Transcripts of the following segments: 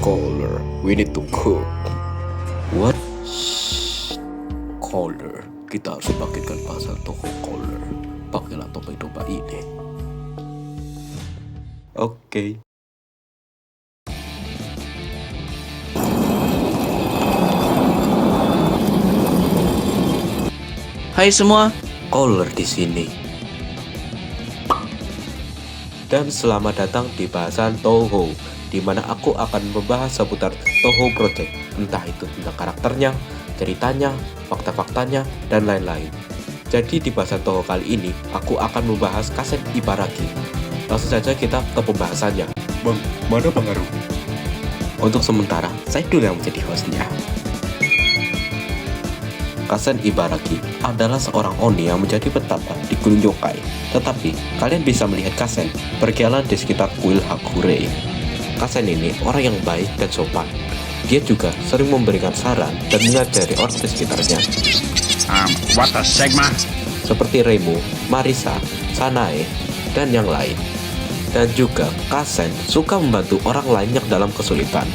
Caller, we need to cook. What? Shh. Caller, kita harus bangkitkan pasar toko Caller. Pakailah topeng domba ini. Oke. Hai semua, Caller di sini. Dan selamat datang di bahasan Touhou, di mana aku akan membahas seputar Touhou Project, entah itu tentang karakternya, ceritanya, fakta-faktanya, dan lain-lain. Jadi di bahasan Touhou kali ini, aku akan membahas Kasen Ibaraki. Langsung saja kita ke pembahasannya. Bang, mana Bang Aru? Untuk sementara, saya dulu yang menjadi hostnya. Kasen Ibaraki adalah seorang Oni yang menjadi petapa di Gunung Yokai. Tetapi, kalian bisa melihat Kasen berjalan di sekitar kuil Hakure. Kasen ini orang yang baik dan sopan. Dia juga sering memberikan saran dan mengajari orang di sekitarnya. What the Sigma? Seperti Reimu, Marisa, Sanae, dan yang lain. Dan juga, Kasen suka membantu orang lain yang dalam kesulitan.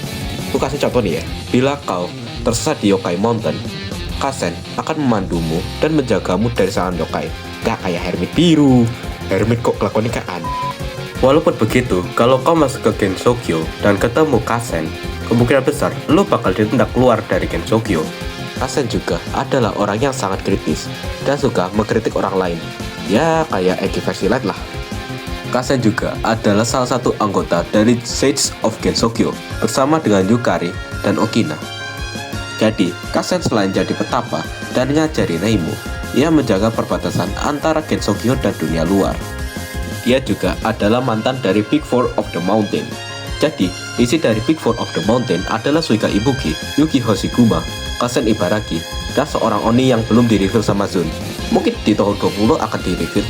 Aku kasih contoh nih ya, bila kau tersesat di Yokai Mountain, Kasen akan memandumu dan menjagamu dari serangan yokai. Gak kayak Hermit biru. Hermit kok kelakuannya kayak aneh. Walaupun begitu, kalau kau masuk ke Gensokyo dan ketemu Kasen, kemungkinan besar lo bakal ditendang keluar dari Gensokyo. Kasen juga adalah orang yang sangat kritis dan suka mengkritik orang lain. Ya kayak Eki Light lah. Kasen juga adalah salah satu anggota dari Sage of Gensokyo bersama dengan Yukari dan Okina. Jadi, Kasen selain jadi petapa dan ngajari Reimu, ia menjaga perbatasan antara Gensokyo dan dunia luar. Dia juga adalah mantan dari Big Four of the Mountain. Jadi, isi dari Big Four of the Mountain adalah Suika Ibuki, Yuki Hoshiguma, Kasen Ibaraki, dan seorang Oni yang belum di-reveal sama Zun. Mungkin di tahun 20 akan di-reveal,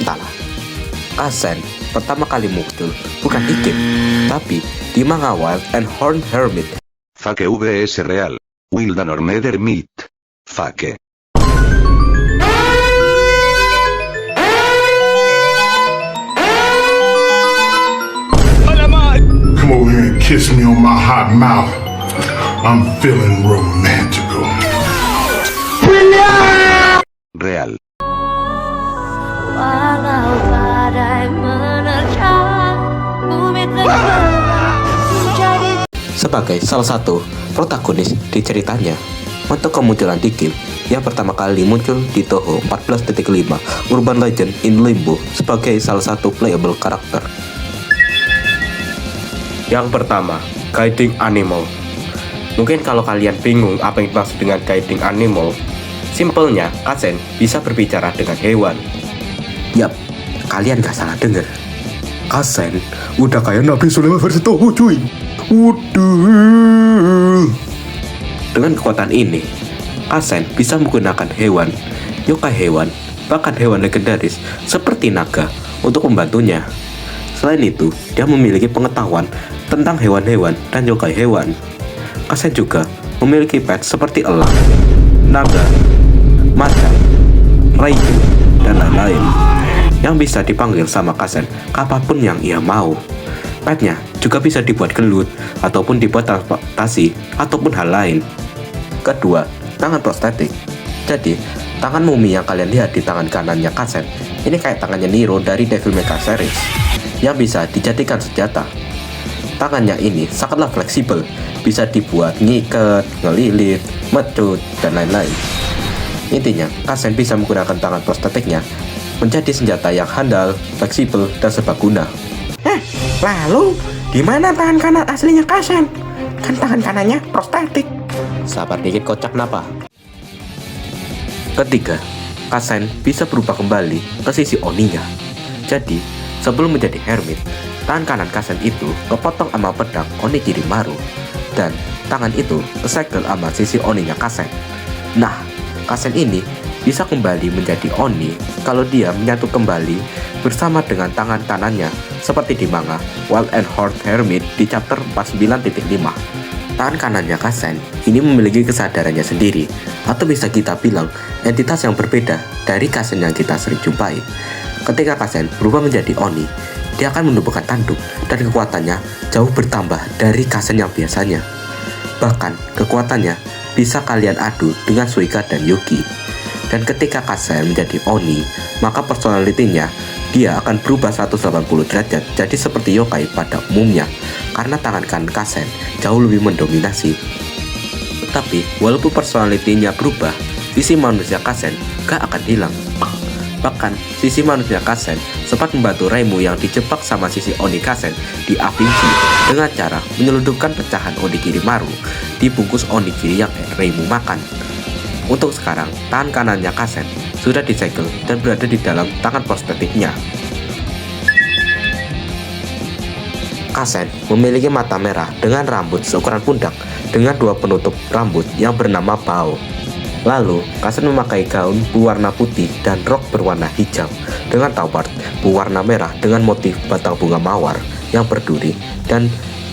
entahlah. Kasen pertama kali muncul bukan di game, tapi di manga Wild and Horn Hermit. Fake vs Real. Wildan or Nether Meat. Fake. Come over here and kiss me on my hot mouth. I'm feeling romantical. Real. Walau badai menerjang, bumi tenggelam menjadi. Sebagai salah satu protagonis di ceritanya, untuk kemunculan di game yang pertama kali muncul di Touhou 14.5 Urban Legend in Limbo sebagai salah satu playable karakter. Yang pertama, Guiding Animal. Mungkin kalau kalian bingung apa yang dimaksud dengan Guiding Animal, simpelnya Kasen bisa berbicara dengan hewan. Yap, kalian gak salah denger. Kasen udah kayak Nabi Sulaiman versi Touhou cuy. Waduh. Dengan kekuatan ini, Kasen bisa menggunakan hewan, yokai hewan, bahkan hewan legendaris seperti naga untuk membantunya. Selain itu, dia memiliki pengetahuan tentang hewan-hewan dan yokai hewan. Kasen juga memiliki pet seperti elang, naga, macan, raichu, dan lain-lain yang bisa dipanggil sama Kasen kapanpun yang ia mau. Petnya juga bisa dibuat gelut, ataupun dibuat transportasi, ataupun hal lain. Kedua, tangan prostetik. Jadi, tangan mumi yang kalian lihat di tangan kanannya Kasen, ini kayak tangannya Nero dari Devil May Cry series, yang bisa dijadikan senjata. Tangannya ini sangatlah fleksibel, bisa dibuat ngikat, ngelilit, mecut, dan lain-lain. Intinya, Kasen bisa menggunakan tangan prostetiknya menjadi senjata yang handal, fleksibel, dan serbaguna. Lalu, di mana tangan kanan aslinya Kasen? Kan tangan kanannya prostetik. Sabar dikit kocak napa? Ketiga, Kasen bisa berubah kembali ke sisi Oninya. Jadi, sebelum menjadi Hermit, tangan kanan Kasen itu kepotong sama pedang Oni Kirimaru. Dan tangan itu kesegel sama sisi Oninya Kasen. Nah, Kasen ini bisa kembali menjadi Oni kalau dia menyatu kembali bersama dengan tangan kanannya seperti di manga Wild and Horned Hermit di chapter 49.5. Tangan kanannya Kasen ini memiliki kesadarannya sendiri, atau bisa kita bilang entitas yang berbeda dari Kasen yang kita sering jumpai. Ketika Kasen berubah menjadi Oni, dia akan menumbuhkan tanduk dan kekuatannya jauh bertambah dari Kasen yang biasanya. Bahkan kekuatannya bisa kalian adu dengan Suika dan Yuki. Dan ketika Kasen menjadi Oni, maka personalitinya dia akan berubah 180 derajat jadi seperti yokai pada umumnya, karena tangan kanan Kasen jauh lebih mendominasi. Tetapi walaupun personalitinya berubah, sisi manusia Kasen gak akan hilang. Bahkan sisi manusia Kasen sempat membantu Reimu yang dijebak sama sisi Oni Kasen di Avinci dengan cara menyelundupkan pecahan onigiri Maru di bungkus onigiri yang Reimu makan. Untuk sekarang, tangan kanannya Kasen sudah disegel dan berada di dalam tangan prostetiknya. Kasen memiliki mata merah dengan rambut seukuran pundak dengan 2 penutup rambut yang bernama Bao. Lalu, Kasen memakai gaun berwarna putih dan rok berwarna hijau dengan tawar berwarna merah dengan motif batang bunga mawar yang berduri dan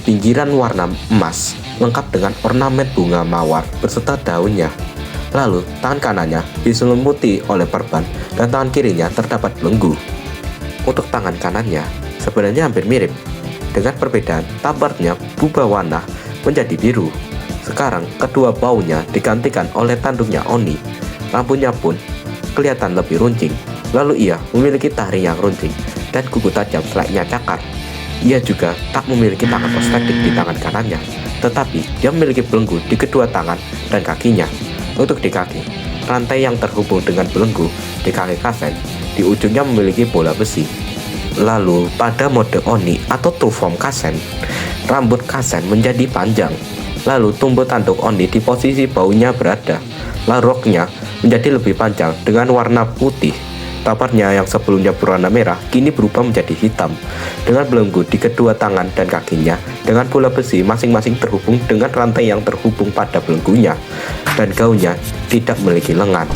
pinggiran warna emas lengkap dengan ornamen bunga mawar beserta daunnya. Lalu, tangan kanannya diselimuti oleh perban dan tangan kirinya terdapat belenggu. Untuk tangan kanannya sebenarnya hampir mirip, dengan perbedaan tabarnya berubah warna menjadi biru. Sekarang kedua baunya digantikan oleh tanduknya Oni. Rambutnya pun kelihatan lebih runcing. Lalu ia memiliki taring yang runcing dan kuku tajam selayaknya cakar. Ia juga tak memiliki tangan prostetik di tangan kanannya, tetapi dia memiliki belenggu di kedua tangan dan kakinya. Untuk di kaki, rantai yang terhubung dengan belenggu di kaki Kasen di ujungnya memiliki bola besi. Lalu pada mode Oni atau True Form Kasen, rambut Kasen menjadi panjang. Lalu tumbuh tanduk Oni di posisi baunya berada. Lalu roknya menjadi lebih panjang dengan warna putih. Taparnya yang sebelumnya berwarna merah kini berubah menjadi hitam dengan belenggu di kedua tangan dan kakinya dengan bola besi masing-masing terhubung dengan rantai yang terhubung pada belenggunya, dan gaunnya tidak memiliki lengan.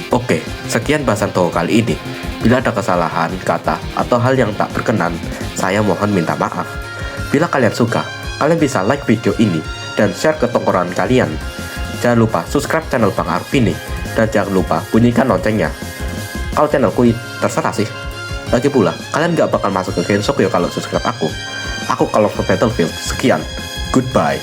Oke, sekian bahasan Toho kali ini. Bila ada kesalahan, kata, atau hal yang tak berkenan, saya mohon minta maaf. Bila kalian suka, kalian bisa like video ini dan share ke tongkrongan kalian. Jangan lupa subscribe channel Bang Aruf ini, dan jangan lupa bunyikan loncengnya. Kalau channelku terserah sih. Lagi pula, kalian gak bakal masuk ke Gensok ya kalau subscribe aku. Aku kalau ke Battlefield. Sekian, goodbye.